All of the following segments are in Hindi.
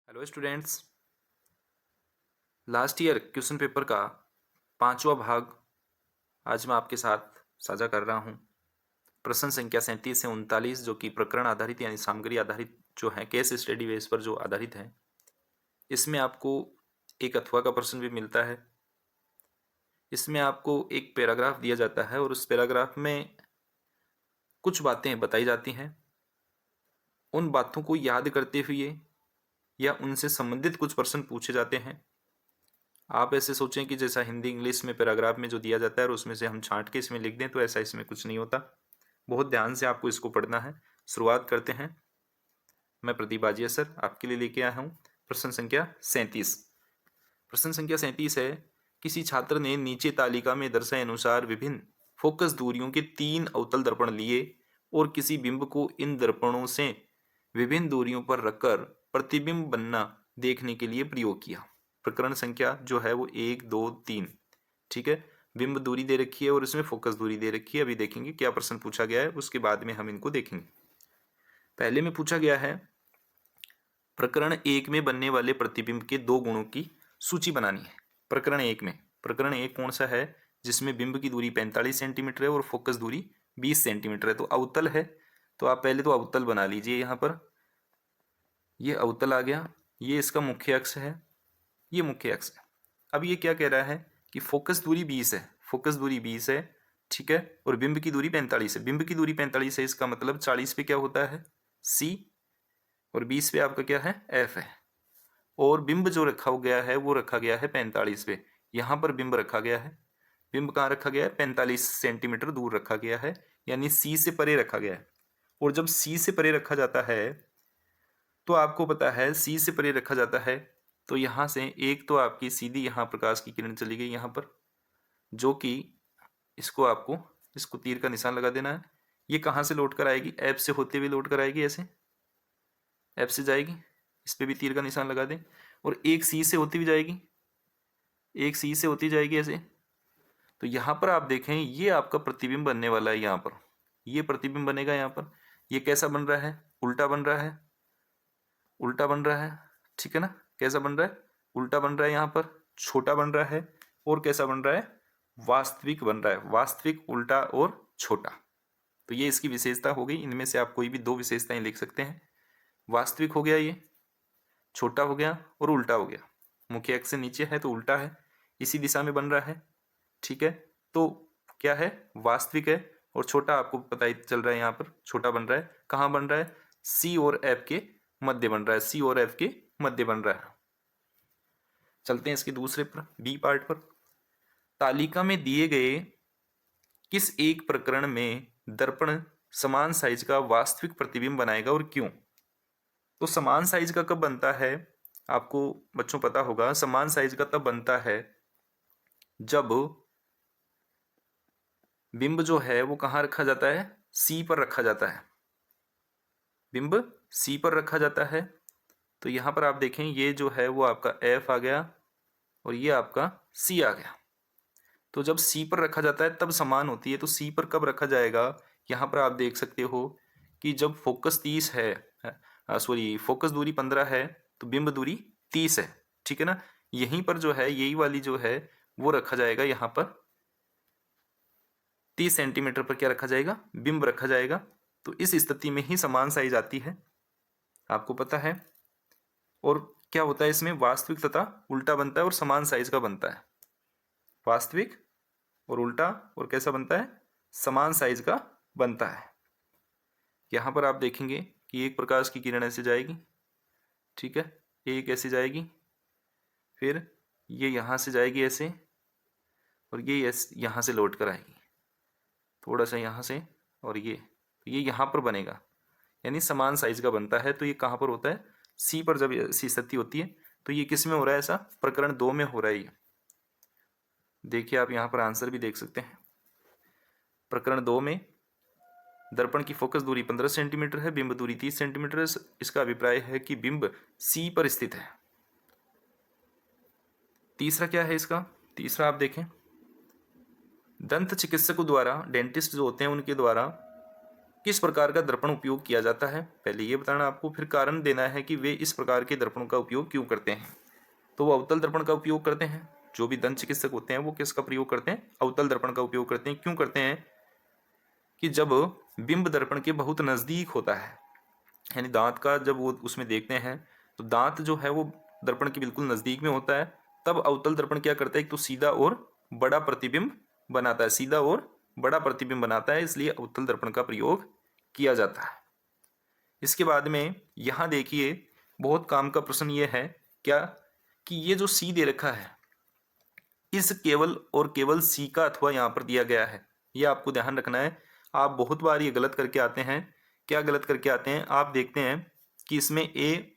Hello students. Last year question paper का 5वां भाग आज मैं आपके साथ साझा कर रहा हूँ। प्रश्न संख्या 37 से 39 जो कि प्रकरण आधारित यानी सामग्री आधारित जो है, केस स्टडी बेस पर जो आधारित है। इसमें आपको एक अथवा का प्रश्न भी मिलता है। इसमें आपको एक पैराग्राफ दिया जाता है और उस पैराग्राफ में कुछ बातें बताई जाती हैं। उन बातों को याद करते हुए या उनसे संबंधित कुछ प्रश्न पूछे जाते हैं। आप ऐसे सोचें कि जैसा हिंदी इंग्लिश में पैराग्राफ में जो दिया जाता है और उसमें से हम छांट के इसमें लिख दें, तो ऐसा इसमें कुछ नहीं होता। बहुत ध्यान से आपको इसको पढ़ना है। शुरुआत करते हैं। मैं प्रदीप आजिया सर आपके लिए लेके आया हूँ प्रश्न संख्या 37। प्रश्न संख्या 37 है, किसी छात्र ने नीचे तालिका में दर्शाए अनुसार विभिन्न फोकस दूरियों के 3 अवतल दर्पण लिए और किसी बिंब को इन दर्पणों से विभिन्न दूरियों पर रखकर प्रतिबिंब बनना देखने के लिए प्रयोग किया। प्रकरण संख्या जो है वो 1 2 3, ठीक है। बिंब दूरी दे रखी है और इसमें फोकस दूरी दे रखी है। अभी देखेंगे क्या प्रश्न पूछा गया है, उसके बाद में हम इनको देखेंगे। पहले में पूछा गया है, प्रकरण 1 में बनने वाले प्रतिबिंब के 2 गुणों की सूची बनानी है। प्रकरण 1 कौन सा है, जिसमें बिंब की दूरी 45 सेंटीमीटर है और फोकस दूरी 20 सेंटीमीटर है। तो अवतल है, तो आप पहले तो अवतल बना लीजिए। यहाँ पर ये अवतल आ गया, ये इसका मुख्य अक्ष है, ये मुख्य अक्ष है। अब ये क्या कह रहा है कि फोकस दूरी 20 है, फोकस दूरी 20 है, ठीक है, और बिंब की दूरी 45 है। बिंब की दूरी 45 है, इसका मतलब 40 पे क्या होता है C और 20 पे आपका क्या है F है। और बिंब जो रखा गया है वो रखा गया है 45 पे। यहाँ पर बिंब रखा गया है, बिंब कहाँ रखा गया है, 45 सेंटीमीटर दूर रखा गया है, यानी C से परे रखा गया है। और जब C से परे रखा जाता है तो आपको पता है C से परे रखा जाता है तो यहाँ से एक तो आपकी सीधी यहाँ प्रकाश की किरण चली गई यहाँ पर, जो कि इसको तीर का निशान लगा देना है। ये कहाँ से लौट कर आएगी, F से होते हुए लौट कर आएगी, ऐसे F से जाएगी, इस पे भी तीर का निशान लगा दें। और एक C से होती हुई जाएगी, एक C से होती जाएगी ऐसे। तो यहाँ पर आप देखें, ये आपका प्रतिबिंब बनने वाला है। यहाँ पर ये प्रतिबिंब बनेगा। यहाँ पर ये कैसा बन रहा है, उल्टा बन रहा है, उल्टा बन रहा है, ठीक है ना। कैसा बन रहा है, उल्टा बन रहा है, यहाँ पर छोटा बन रहा है। और कैसा बन रहा है, वास्तविक बन रहा है, वास्तविक, उल्टा और छोटा। तो ये इसकी विशेषता हो गई। इनमें से आप कोई भी 2 विशेषताएं लिख सकते हैं। वास्तविक हो गया, ये छोटा हो गया और उल्टा हो गया। मुख्य अक्ष से नीचे है तो उल्टा है, इसी दिशा में बन रहा है, ठीक है। तो क्या है, वास्तविक है। और छोटा आपको पता ही चल रहा है, यहाँ पर छोटा बन रहा है। कहाँ बन रहा है, C और F के मध्य बन रहा है, C और F के मध्य बन रहा है। चलते हैं इसके दूसरे पर, बी पार्ट पर। तालिका में दिए गए किस एक प्रकरण में दर्पण समान साइज का वास्तविक प्रतिबिंब बनाएगा और क्यों। तो समान साइज का कब बनता है, आपको बच्चों पता होगा। समान साइज का तब बनता है जब बिंब जो है वो कहाँ रखा जाता है, C पर रखा जाता है। बिंब C पर रखा जाता है। तो यहाँ पर आप देखें, ये जो है वो आपका F आ गया और ये आपका C आ गया। तो जब C पर रखा जाता है तब समान होती है। तो C पर कब रखा जाएगा, यहाँ पर आप देख सकते हो कि जब फोकस 30 है, सॉरी फोकस दूरी 15 है तो बिंब दूरी 30 है, ठीक है ना। यहीं पर जो है, यही वाली जो है वो रखा जाएगा। यहाँ पर 30 सेंटीमीटर पर क्या रखा जाएगा, बिंब रखा जाएगा। तो इस स्थिति में ही समान साइज आती है, आपको पता है। और क्या होता है इसमें, वास्तविक तथा उल्टा बनता है और समान साइज का बनता है। वास्तविक और उल्टा, और कैसा बनता है, समान साइज का बनता है। यहाँ पर आप देखेंगे कि एक प्रकाश की किरण ऐसे जाएगी, ठीक है, एक ऐसे जाएगी, फिर ये यहाँ से जाएगी ऐसे, और ये यहाँ से लौट कर आएगी थोड़ा सा यहाँ से, और ये यहाँ पर बनेगा, यानी समान साइज का बनता है। तो ये कहाँ पर होता है, C पर जब ऐसी स्थिति होती है। तो ये किस में हो रहा है, ऐसा प्रकरण 2 में हो रहा है ये। देखिए आप यहाँ पर आंसर भी देख सकते हैं। प्रकरण 2 में दर्पण की फोकस दूरी 15 सेंटीमीटर है, बिंब दूरी 30 सेंटीमीटर है। इसका अभिप्राय है कि बिंब C पर स्थित है। तीसरा क्या है इसका, तीसरा आप देखें, दंत चिकित्सकों द्वारा, डेंटिस्ट जो होते हैं उनके द्वारा किस प्रकार का दर्पण उपयोग किया जाता है, पहले ये बताना आपको, फिर कारण देना है कि वे इस प्रकार के दर्पणों का उपयोग क्यों करते हैं। तो वो अवतल दर्पण का उपयोग करते हैं, जो भी दंत चिकित्सक होते हैं वो किसका प्रयोग करते हैं, अवतल दर्पण का उपयोग करते हैं। क्यों करते हैं कि जब बिंब दर्पण के बहुत नजदीक होता है, यानी दांत का जब वो उसमें देखते हैं तो दांत जो है वो दर्पण के बिल्कुल नजदीक में होता है, तब अवतल दर्पण क्या करता है, एक तो सीधा और बड़ा प्रतिबिंब बनाता है, सीधा और बड़ा प्रतिबिंब बनाता है, इसलिए अवतल दर्पण का प्रयोग किया जाता है। इसके बाद में यहाँ देखिए बहुत काम का प्रश्न ये है क्या, कि ये जो सी दे रखा है इस केवल और केवल सी का अथवा यहाँ पर दिया गया है, ये आपको ध्यान रखना है। आप बहुत बार ये गलत करके आते हैं। क्या गलत करके आते हैं, आप देखते हैं कि इसमें ए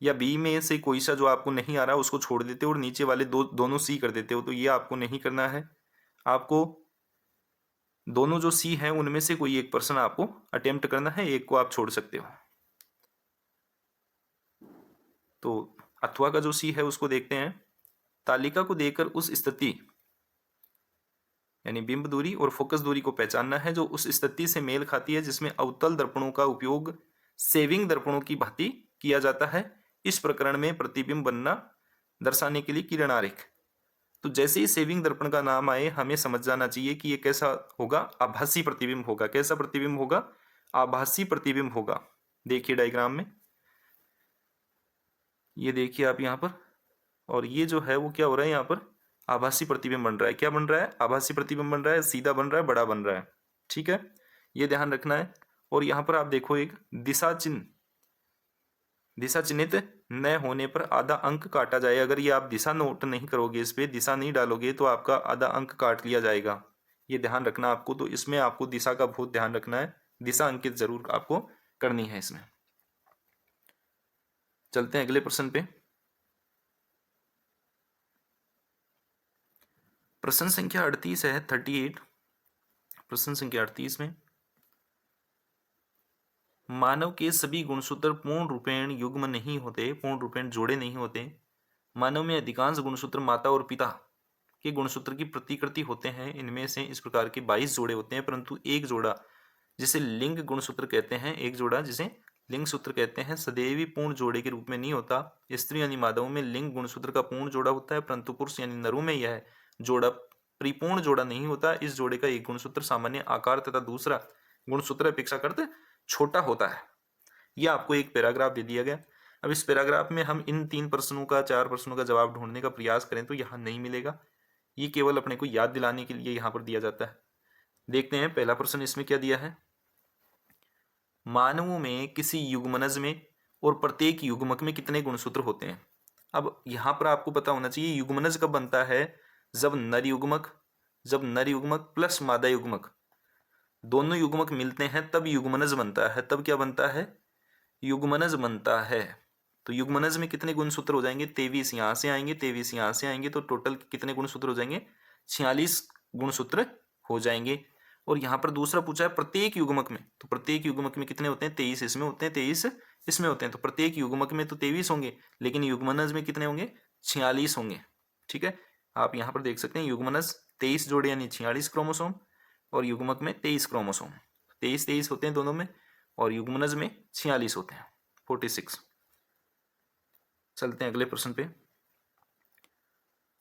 या बी में से कोई सा जो आपको नहीं आ रहा उसको छोड़ देते हो और नीचे वाले दोनों सी कर देते हो, तो ये आपको नहीं करना है। आपको दोनों जो सी हैं उनमें से कोई एक पर्सन आपको अटेम्प्ट करना है, एक को आप छोड़ सकते हो। तो अथवा का जो सी है उसको देखते हैं। तालिका को देकर उस स्थिति यानी बिंब दूरी और फोकस दूरी को पहचानना है जो उस स्थिति से मेल खाती है जिसमें अवतल दर्पणों का उपयोग सेविंग दर्पणों की भांति किया जाता है। इस प्रकरण में प्रतिबिंब बनना दर्शाने के लिए किरण आरेख। तो जैसे ही सेविंग दर्पण का नाम आए हमें समझ जाना चाहिए कि ये कैसा होगा, आभासी प्रतिबिंब होगा। कैसा प्रतिबिंब होगा, आभासी प्रतिबिंब होगा। देखिए डायग्राम में, ये देखिए आप यहाँ पर, और ये जो है वो क्या हो रहा है, यहाँ पर आभासी प्रतिबिंब बन रहा है। क्या बन रहा है, आभासी प्रतिबिंब बन रहा है, सीधा बन रहा है, बड़ा बन रहा है। ठीक है, ये ध्यान रखना है। और यहाँ पर आप देखो एक दिशा चिन्ह, दिशा चिन्हित न होने पर आधा अंक काटा जाए। अगर ये आप दिशा नोट नहीं करोगे, इस पे दिशा नहीं डालोगे तो आपका आधा अंक काट लिया जाएगा। ये ध्यान रखना आपको। तो इसमें आपको दिशा का बहुत ध्यान रखना है, दिशा अंकित जरूर आपको करनी है इसमें। चलते हैं अगले प्रश्न पे। प्रश्न संख्या 38 है, 38। प्रश्न संख्या 38 में मानव के सभी गुणसूत्र पूर्ण रूपेण युग्म नहीं होते, पूर्ण रूपेण जोड़े नहीं होते। मानव में अधिकांश गुणसूत्र माता और पिता के गुणसूत्र की प्रतिकृति होते हैं। इनमें से इस प्रकार के 22 जोड़े होते हैं, परंतु एक जोड़ा जिसे लिंग गुणसूत्र कहते हैं, एक जोड़ा जिसे लिंग सूत्र कहते हैं, सदैव पूर्ण जोड़े के रूप में नहीं होता। स्त्री यानी माधव में लिंग गुणसूत्र का पूर्ण जोड़ा होता है, परंतु पुरुष यानी नरों में यह जोड़ा परिपूर्ण जोड़ा नहीं होता। इस जोड़े का एक गुणसूत्र सामान्य आकार तथा दूसरा गुणसूत्र अपेक्षाकृत छोटा होता है। यह आपको एक पैराग्राफ दे दिया गया। अब इस पैराग्राफ में हम इन 3 प्रश्नों का 4 प्रश्नों का जवाब ढूंढने का प्रयास करें तो यहाँ नहीं मिलेगा। ये केवल अपने को याद दिलाने के लिए यहाँ पर दिया जाता है। देखते हैं पहला प्रश्न इसमें क्या दिया है। मानवों में किसी युग्मनज में और प्रत्येक युग्मक में कितने गुणसूत्र होते हैं। अब यहाँ पर आपको पता होना चाहिए युग्मनज कब बनता है, जब नर युग्मक प्लस मादा युग्मक दोनों युग्मक मिलते हैं तब युग्मनज बनता है। तब क्या बनता है, युग्मनज बनता है। तो युग्मनज में कितने गुणसूत्र हो जाएंगे, 23 यहाँ से आएंगे, 23 यहाँ से आएंगे, तो टोटल कितने गुणसूत्र हो जाएंगे, 46 गुणसूत्र हो जाएंगे। और यहाँ पर दूसरा पूछा है प्रत्येक युग्मक में, तो प्रत्येक युग्मक में कितने होते हैं, 23 इसमें होते हैं, 23 इसमें होते हैं। तो प्रत्येक युग्मक में तो 23 होंगे, लेकिन युग्मनज में कितने होंगे, 46 होंगे। ठीक है, आप यहाँ पर देख सकते हैं युग्मनज 23 जोड़े यानी 46 क्रोमोसोम, और युग्मक में 23 क्रोमोसोम, 23 होते हैं दोनों में, और युग्मनज में 46 होते हैं, 46। चलते हैं अगले प्रश्न पे।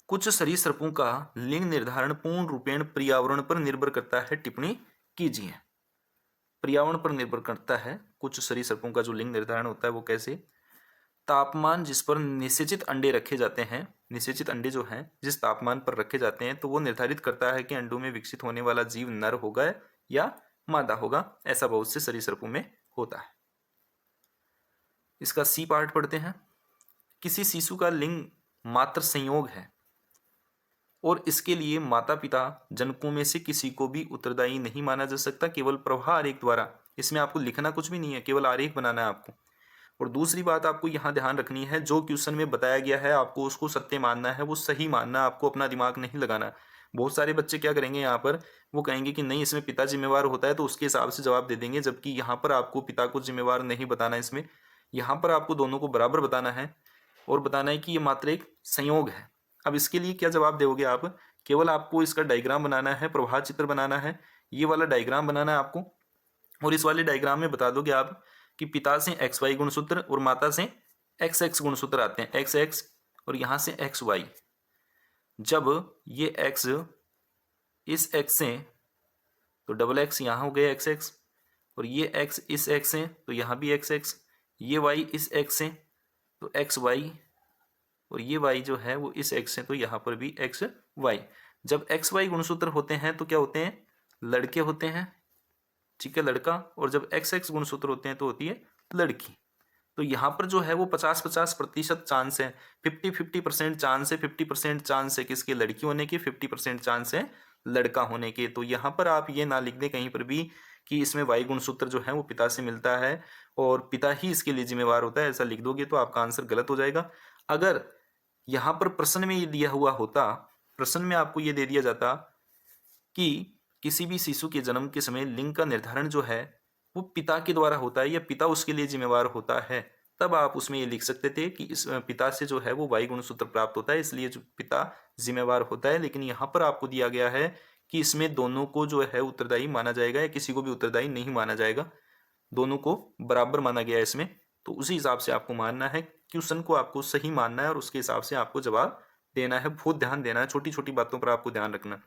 कुछ सरीसृपों का लिंग निर्धारण पूर्ण रूपेण पर्यावरण पर निर्भर करता है, टिप्पणी कीजिए। पर्यावरण पर निर्भर करता है कुछ सरीसृपों का जो लिंग निर्धारण होता है वो कैसे, तापमान जिस पर निषेचित अंडे रखे जाते हैं, निषेचित अंडे जो हैं जिस तापमान पर रखे जाते हैं तो वो निर्धारित करता है कि अंडों में विकसित होने वाला जीव नर होगा या मादा होगा। ऐसा बहुत से सरीसृपों में होता है। इसका सी पार्ट पढ़ते हैं। किसी शिशु का लिंग मात्र संयोग है और इसके लिए माता पिता जनकों में से किसी को भी उत्तरदायी नहीं माना जा सकता, केवल प्रवाह आरेख द्वारा। इसमें आपको लिखना कुछ भी नहीं है, केवल आरेख बनाना है आपको। और दूसरी बात आपको यहाँ ध्यान रखनी है, जो क्वेश्चन में बताया गया है आपको उसको सत्य मानना है, वो सही मानना, आपको अपना दिमाग नहीं लगाना। बहुत सारे बच्चे क्या करेंगे यहाँ पर, वो कहेंगे कि नहीं इसमें पिता जिम्मेवार होता है तो उसके हिसाब से जवाब दे देंगे, जबकि यहाँ पर आपको पिता को जिम्मेवार नहीं बताना। इसमें यहाँ पर आपको दोनों को बराबर बताना है और बताना है कि ये मात्र एक संयोग है। अब इसके लिए क्या जवाब दोगे आप, केवल आपको इसका डायग्राम बनाना है, प्रवाह चित्र बनाना है, ये वाला डायग्राम बनाना है आपको, और इस वाले डायग्राम में बता दोगे आप कि पिता से एक्स वाई गुणसूत्र और माता से एक्स एक्स गुणसूत्र आते हैं, एक्स एक्स और यहाँ से एक्स वाई। जब ये एक्स इस एक्स से तो डबल एक्स यहाँ हो गया एक्स एक्स, और ये एक्स इस एक्स से तो यहाँ भी एक्स एक्स, ये वाई इस एक्स से तो एक्स वाई, और ये वाई जो है वो इस एक्स से तो यहाँ पर भी एक्स वाई। जब एक्स वाई गुणसूत्र होते हैं तो क्या होते हैं, लड़के होते हैं, ठीक है, लड़का। और जब एक्स एक्स गुणसूत्र होते हैं तो होती है लड़की। तो यहाँ पर जो है वो 50-50% चांस है, 50-50% चांस है, 50% चांस है किसके, लड़की होने के, 50% चांस है लड़का होने के। तो यहाँ पर आप ये ना लिख दें कहीं पर भी कि इसमें वाई गुणसूत्र जो है वो पिता से मिलता है और पिता ही इसके लिए जिम्मेवार होता है, ऐसा लिख दोगे तो आपका आंसर गलत हो जाएगा। अगर यहाँ पर प्रश्न में ये दिया हुआ होता, प्रश्न में आपको ये दे दिया जाता कि किसी भी शिशु के जन्म के समय लिंग का निर्धारण जो है वो पिता के द्वारा होता है या पिता उसके लिए जिम्मेवार होता है, तब आप उसमें ये लिख सकते थे कि इस पिता से जो है वो वाई गुणसूत्र प्राप्त होता है, इसलिए जो पिता जिम्मेवार होता है। लेकिन यहाँ पर आपको दिया गया है कि इसमें दोनों को जो है उत्तरदायी माना जाएगा या किसी को भी उत्तरदायी नहीं माना जाएगा, दोनों को बराबर माना गया है इसमें। तो उसी हिसाब से आपको मानना है, क्वेश्चन को आपको सही मानना है और उसके हिसाब से आपको जवाब देना है। बहुत ध्यान देना है, छोटी छोटी बातों पर आपको ध्यान रखना।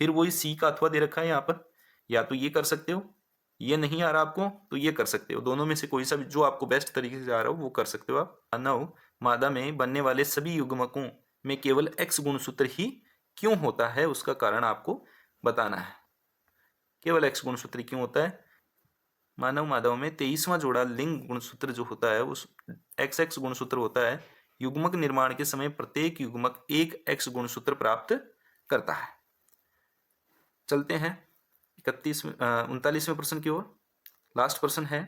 फिर वही सी का अथवा दे रखा है यहाँ पर, या तो ये कर सकते हो, ये नहीं आ रहा आपको तो ये कर सकते हो, दोनों में से कोई सा भी जो आपको बेस्ट तरीके से आ रहा हो वो कर सकते हो आप। मानव मादा में बनने वाले सभी युग्मकों में केवल एक्स गुणसूत्र ही क्यों होता है, उसका कारण आपको बताना है। केवल एक्स गुणसूत्र क्यों होता है? मानव मादाओं में 23वां जोड़ा लिंग गुणसूत्र जो होता है उस एक्स एक्स गुणसूत्र होता है। युग्मक निर्माण के समय प्रत्येक युग्मक एक एक्स गुणसूत्र प्राप्त करता है। चलते हैं 39वें प्रश्न की ओर। लास्ट प्रश्न है,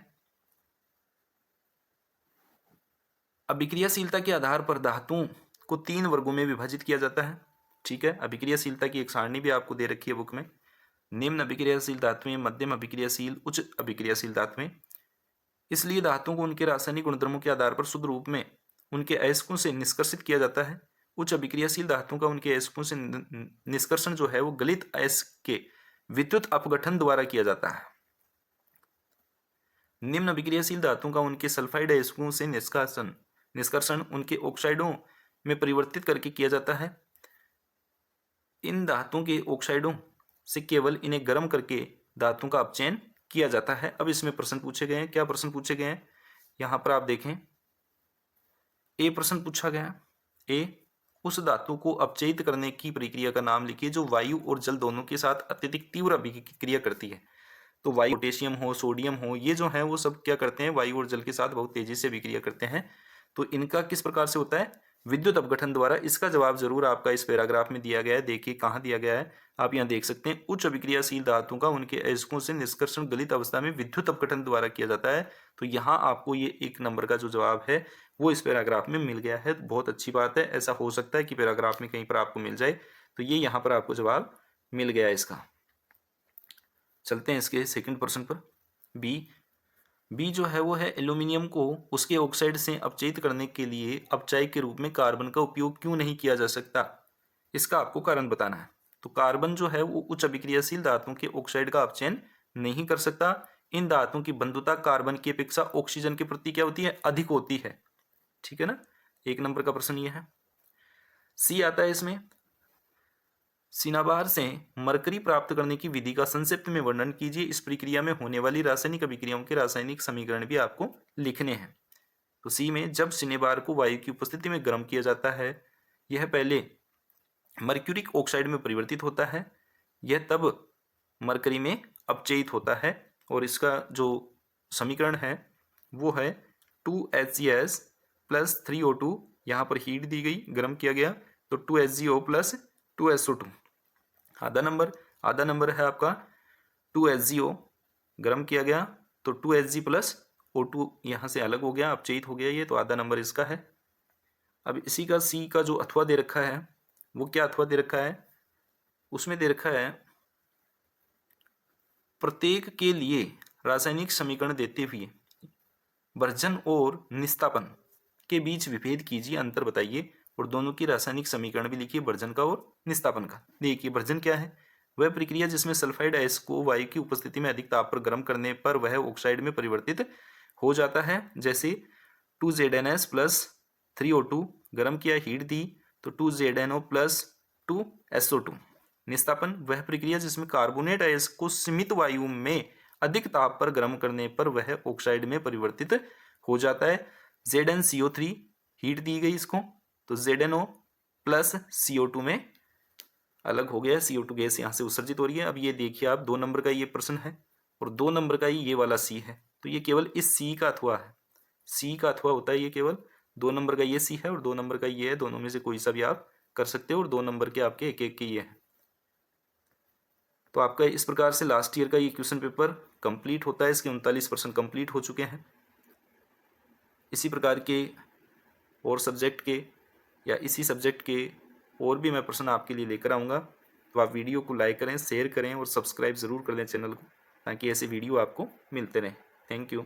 अभिक्रियाशीलता के आधार पर धातुओं को 3 वर्गों में विभाजित किया जाता है। ठीक है, अभिक्रियाशीलता की एक सारणी भी आपको दे रखी है बुक में। निम्न अभिक्रियाशील धातुएं, मध्यम अभिक्रियाशील, उच्च अभिक्रियाशील धातुएं। इसलिए धातुओं को उनके रासायनिक गुणधर्मों के आधार पर शुद्ध रूप में उनके अयस्कों से निष्कर्षित किया जाता है। उच्च अभिक्रियाशील धातुओं का उनके अयस्कों से निष्कर्षण जो है वो गलित अयस्क के विद्युत अपघटन द्वारा किया जाता है। निम्न अभिक्रियाशील धातुओं का उनके सल्फाइड अयस्कों से निष्कर्षण उनके ऑक्साइडों में परिवर्तित करके किया जाता है। इन धातुओं के ऑक्साइडों से केवल इन्हें गर्म करके धातुओं का अपचयन किया जाता है। अब इसमें प्रश्न पूछे गए हैं, क्या प्रश्न पूछे गए हैं यहां पर आप देखें। ए प्रश्न पूछा गया, ए उस धातु को अपचयित करने की प्रक्रिया का नाम लिखिए जो वायु और जल दोनों के साथ अत्यधिक तीव्र अभिक्रिया करती है। तो वायु, पोटेशियम हो, सोडियम हो, ये जो है वो सब क्या करते हैं, वायु और जल के साथ बहुत तेजी से अभिक्रिया करते हैं। तो इनका किस प्रकार से होता है, विद्युत अपघटन द्वारा। इसका जवाब जरूर आपका इस पैराग्राफ में दिया गया है, देखिए कहाँ दिया गया है, आप यहाँ देख सकते हैं। उच्च अभिक्रियाशील धातुओं का उनके अयस्कों से निष्कर्षण गलित अवस्था में विद्युत अपघटन द्वारा किया जाता है। तो यहाँ आपको ये 1 नंबर का जो जवाब है वो इस पैराग्राफ में मिल गया है। बहुत अच्छी बात है, ऐसा हो सकता है कि पैराग्राफ में कहीं पर आपको मिल जाए, तो ये यहाँ पर आपको जवाब मिल गया है इसका। चलते हैं इसके सेकंड प्रश्न पर। बी जो है वो है, एल्यूमिनियम को उसके ऑक्साइड से अपचयित करने के लिए अपचायक के रूप में कार्बन का उपयोग क्यों नहीं किया जा सकता, इसका आपको कारण बताना है। तो कार्बन जो है वो उच्च अभिक्रियाशील धातुओं के ऑक्साइड का अपचयन नहीं कर सकता। इन धातुओं की बंधुता कार्बन की अपेक्षा ऑक्सीजन के प्रति क्या होती है, अधिक होती है। ठीक है ना, 1 नंबर का प्रश्न ये है। सी आता है इसमें, सिनाबार से मरकरी प्राप्त करने की विधि का संक्षिप्त में वर्णन कीजिए। इस प्रक्रिया में होने वाली रासायनिक अभिक्रियाओं के रासायनिक समीकरण भी आपको लिखने हैं। तो सी में, जब सिनेबार को वायु की उपस्थिति में गर्म किया जाता है, यह पहले मर्क्यूरिक ऑक्साइड में परिवर्तित होता है, यह तब मरकरी में अपचयित होता है। और इसका जो समीकरण है वो है 2HCl प्लस 3O2, यहाँ पर हीट दी गई, गर्म किया गया, तो 2HgO प्लस 2SO2। आधा नंबर है आपका 2HgO, गर्म किया गया तो 2Hg प्लस O2 यहाँ से अलग हो गया, अपचयित हो गया ये, तो आधा नंबर इसका है। अब इसी का सी का जो अथवा दे रखा है वो क्या अथवा दे रखा है, उसमें दे रखा है, प्रत्येक के लिए रासायनिक समीकरण देते हुए वर्जन और निस्तापन के बीच विभेद कीजिए, अंतर बताइए और दोनों की रासायनिक समीकरण भी लिखिए, वर्जन का और निस्तापन का। देखिए वर्जन क्या है, वह प्रक्रिया जिसमें सल्फाइड अयस्क को वायु की उपस्थिति में अधिक ताप पर गर्म करने पर वह ऑक्साइड में परिवर्तित हो जाता है। जैसे 2ZnS प्लस 3O2 गर्म किया, हीट दी तो 2ZnO प्लस 2SO2। निस्तापन वह प्रक्रिया जिसमें कार्बोनेट अयस्क को सीमित वायु में अधिक ताप पर गर्म करने पर वह ऑक्साइड में परिवर्तित हो जाता है। ZnCO3 हीट दी गई इसको तो ZnO प्लस CO2 में अलग हो गया, CO2 गैस यहाँ से उत्सर्जित हो रही है। अब ये देखिए आप 2 नंबर का ये प्रश्न है और 2 नंबर का ही ये वाला सी है, तो ये केवल इस सी का अथवा है, सी का अथवा होता है ये केवल। 2 नंबर का ये सी है और 2 नंबर का ये है, दोनों में से कोई सा भी आप कर सकते हो और 2 नंबर के आपके एक एक के ये है। तो आपका इस प्रकार से लास्ट ईयर का ये क्वेश्चन पेपर कंप्लीट होता है। इसके 39% कंप्लीट हो चुके हैं। इसी प्रकार के और सब्जेक्ट के या इसी सब्जेक्ट के और भी मैं प्रश्न आपके लिए लेकर आऊँगा। तो आप वीडियो को लाइक करें, शेयर करें और सब्सक्राइब ज़रूर कर लें चैनल को, ताकि ऐसे वीडियो आपको मिलते रहें। Thank you.